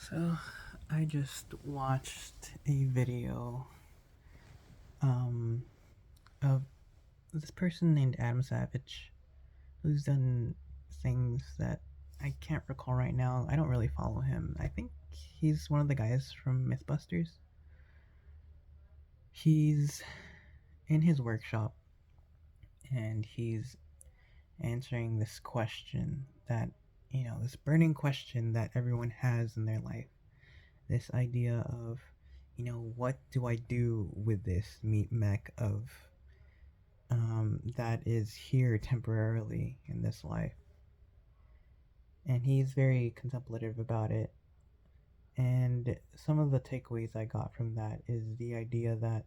So, I just watched a video um, of this person named Adam Savage who's done things that I can't recall right now. I don't really follow him. I think he's one of the guys from Mythbusters. He's in his workshop and he's answering this question that, this burning question that everyone has in their life. This idea of, what do I do with this meat mech of that is here temporarily in this life? And he's very contemplative about it. And some of the takeaways I got from that is the idea that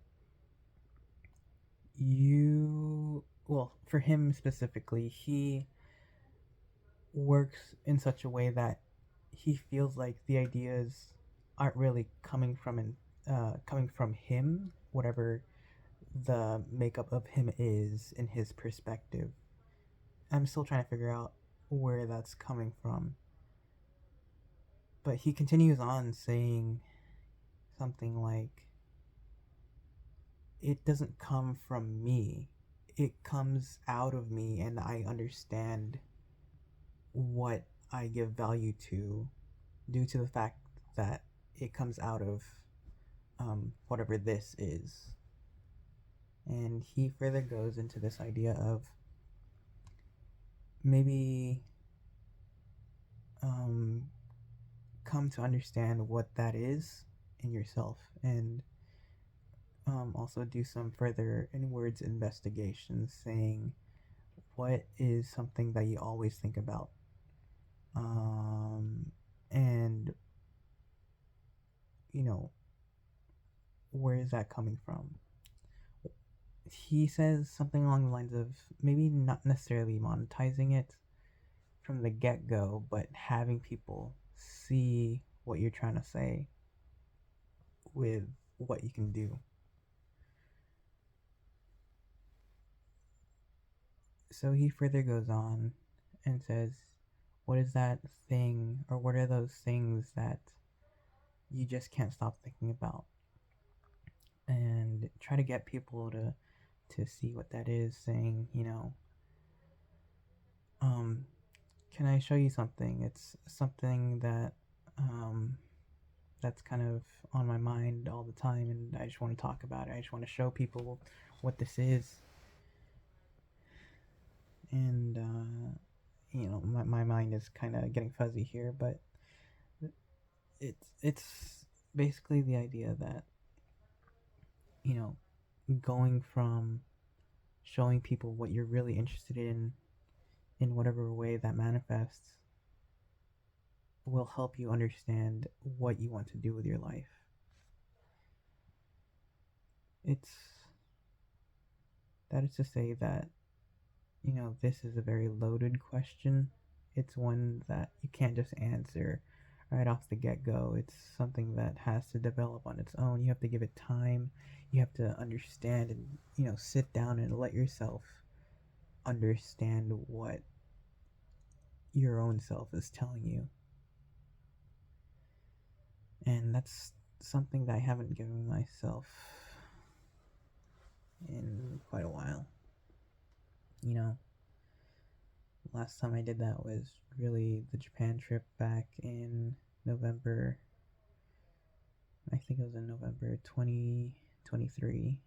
well, for him specifically, he works in such a way that he feels like the ideas aren't really coming from him, whatever the makeup of him is in his perspective. I'm still trying to figure out where that's coming from. But he continues on saying something like, it doesn't come from me, it comes out of me, and I understand what I give value to due to the fact that it comes out of whatever this is. And he further goes into this idea of maybe um, come to understand what that is in yourself, and also do some further inwards investigations, saying what is something that you always think about, and you know where is that coming from. He says something along the lines of maybe not necessarily monetizing it from the get-go, but having people see what you're trying to say with what you can do. So he further goes on and says, what is that thing, or what are those things that you just can't stop thinking about? And try to get people to see what that is, saying, can I show you something? It's something that that's kind of on my mind all the time, and I just want to talk about it. I just want to show people what this is. And my mind is kind of getting fuzzy here, but it's basically the idea that, you know going from showing people what you're really interested in whatever way that manifests, will help you understand what you want to do with your life. It's That is to say that, this is a very loaded question. It's one that you can't just answer right off the get go. It's something that has to develop on its own. You have to give it time. You have to understand and, sit down and let yourself understand what your own self is telling you. And that's something that I haven't given myself in quite a while. Last time I did that was really the Japan trip back in November. I think it was in November 2023.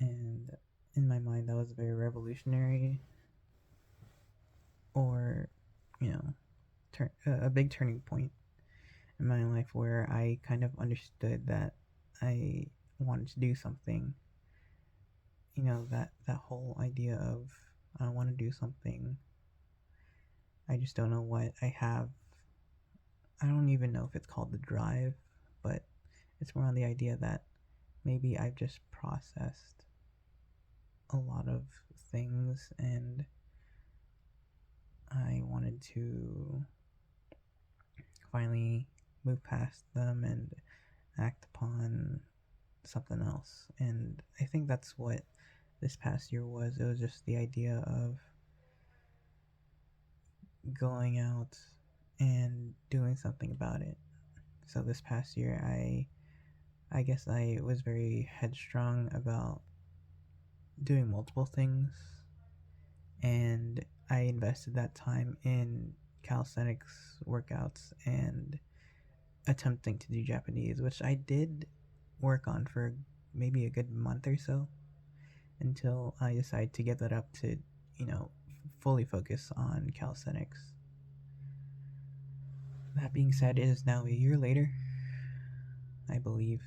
And in my mind, that was very revolutionary, or, a big turning point in my life where I kind of understood that I wanted to do something. That whole idea of, I want to do something, I just don't know what I have. I don't even know if it's called the drive, but it's more on the idea that maybe I've just processed a lot of things, and I wanted to finally move past them and act upon something else. And I think that's what this past year was. It was just the idea of going out and doing something about it. So this past year, I guess I was very headstrong about doing multiple things, and I invested that time in calisthenics workouts and attempting to do Japanese, which I did work on for maybe a good month or so until I decided to give that up to, you know, fully focus on calisthenics. That being said, it is now a year later, I believe.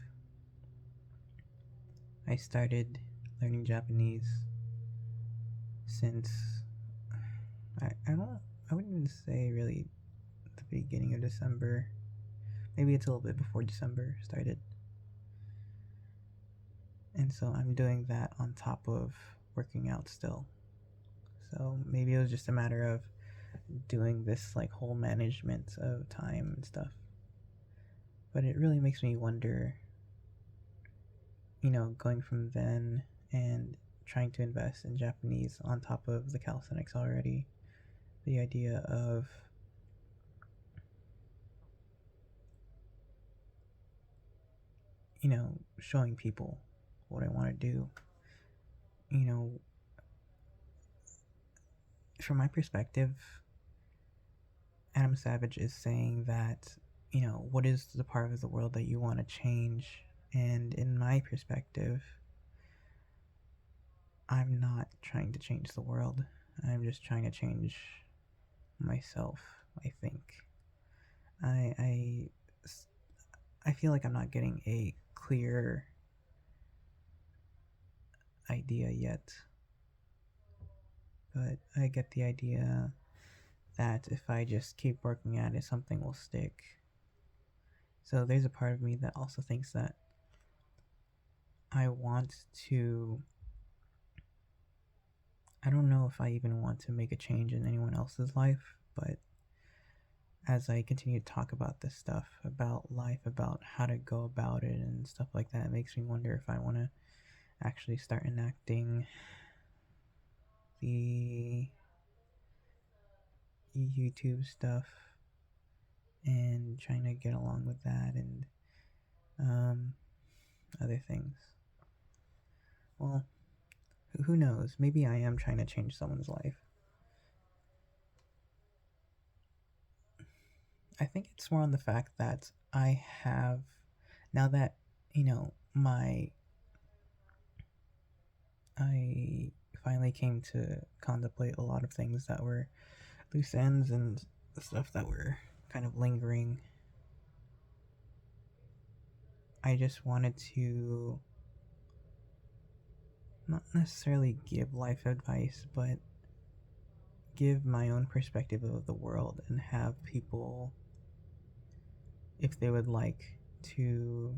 I started learning Japanese since I wouldn't say really the beginning of December. Maybe it's a little bit before December started. And so I'm doing that on top of working out still. So maybe it was just a matter of doing this like whole management of time and stuff. But it really makes me wonder, going from then and trying to invest in Japanese on top of the calisthenics already. The idea of showing people what I want to do. From my perspective, Adam Savage is saying that, what is the part of the world that you want to change? And in my perspective, I'm not trying to change the world. I'm just trying to change myself, I think. I, I feel like I'm not getting a clear idea yet. But I get the idea that if I just keep working at it, something will stick. So there's a part of me that also thinks that I don't know if I even want to make a change in anyone else's life, but as I continue to talk about this stuff, about life, about how to go about it and stuff like that, it makes me wonder if I want to actually start enacting the YouTube stuff and trying to get along with that and other things. Well, who knows? Maybe I am trying to change someone's life. I think it's more on the fact that I have, now that, I finally came to contemplate a lot of things that were loose ends and the stuff that were kind of lingering. I just wanted to not necessarily give life advice, but give my own perspective of the world and have people, if they would like to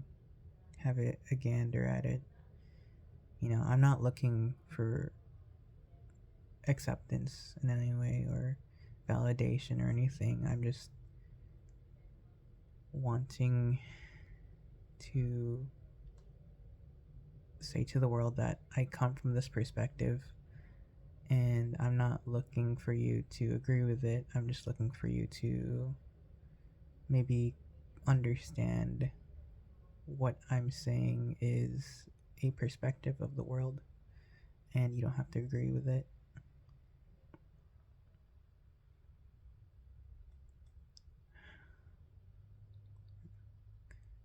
have a gander at it. I'm not looking for acceptance in any way or validation or anything. I'm just wanting to say to the world that I come from this perspective and I'm not looking for you to agree with it. I'm just looking for you to maybe understand what I'm saying is a perspective of the world and you don't have to agree with it.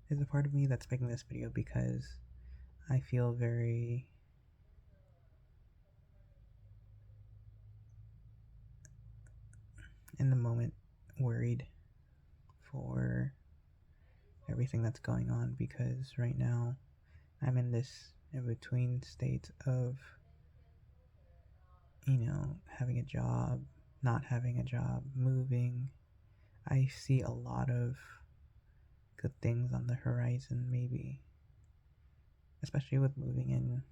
There's a part of me that's making this video because I feel very in the moment worried for everything that's going on because right now I'm in this in between state of having a job, not having a job, moving. I see a lot of good things on the horizon, maybe, especially with moving in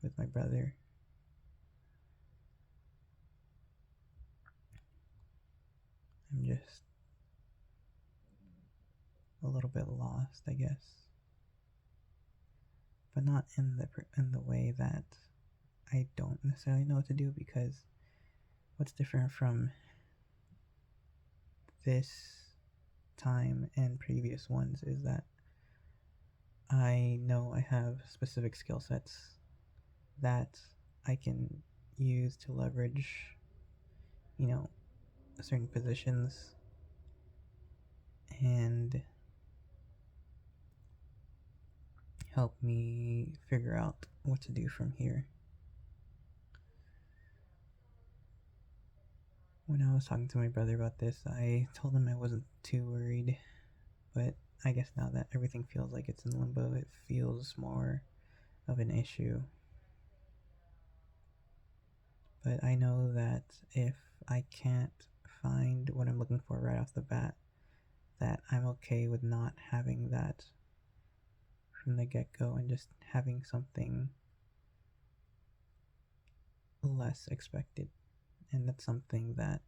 with my brother. I'm just a little bit lost, I guess, but not in the way that I don't necessarily know what to do, because what's different from this time and previous ones is that I know I have specific skill sets that I can use to leverage, you know, certain positions and help me figure out what to do from here. When I was talking to my brother about this, I told him I wasn't too worried, but I guess now that everything feels like it's in limbo, it feels more of an issue. But I know that if I can't find what I'm looking for right off the bat, that I'm okay with not having that from the get go and just having something less expected. And that's something that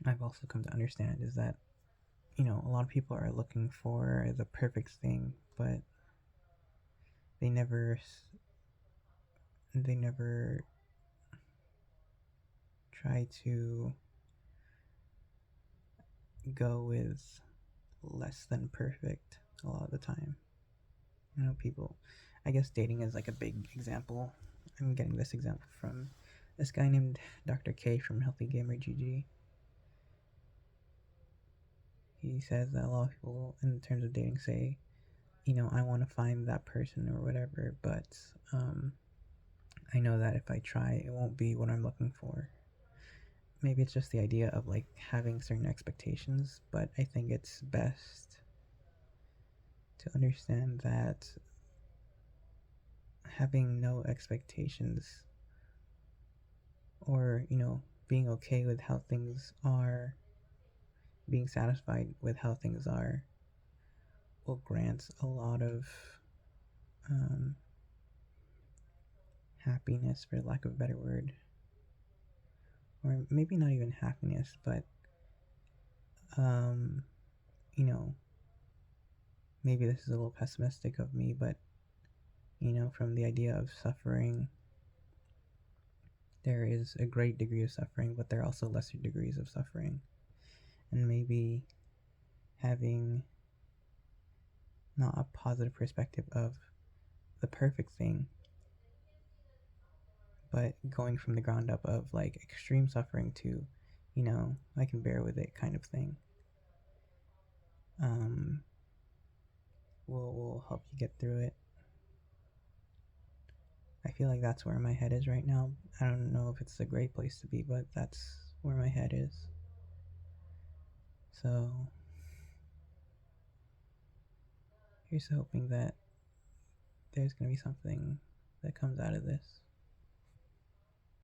I've also come to understand is that, a lot of people are looking for the perfect thing, but they never try to go with less than perfect a lot of the time. People, I guess dating is like a big example. I'm getting this example from this guy named Dr. K from Healthy Gamer GG. He says that a lot of people, in terms of dating, say, I want to find that person or whatever, but I know that if I try, it won't be what I'm looking for. Maybe it's just the idea of like having certain expectations, but I think it's best to understand that having no expectations or, being okay with how things are, being satisfied with how things are, will grant a lot of um, happiness, for lack of a better word. Or maybe not even happiness, but, um, you know, maybe this is a little pessimistic of me, but, from the idea of suffering, there is a great degree of suffering, but there are also lesser degrees of suffering. And maybe having not a positive perspective of the perfect thing, but going from the ground up of like extreme suffering to, I can bear with it kind of thing, um, will help you get through it. I feel like that's where my head is right now. I don't know if it's a great place to be, but that's where my head is. So here's hoping that there's going to be something that comes out of this.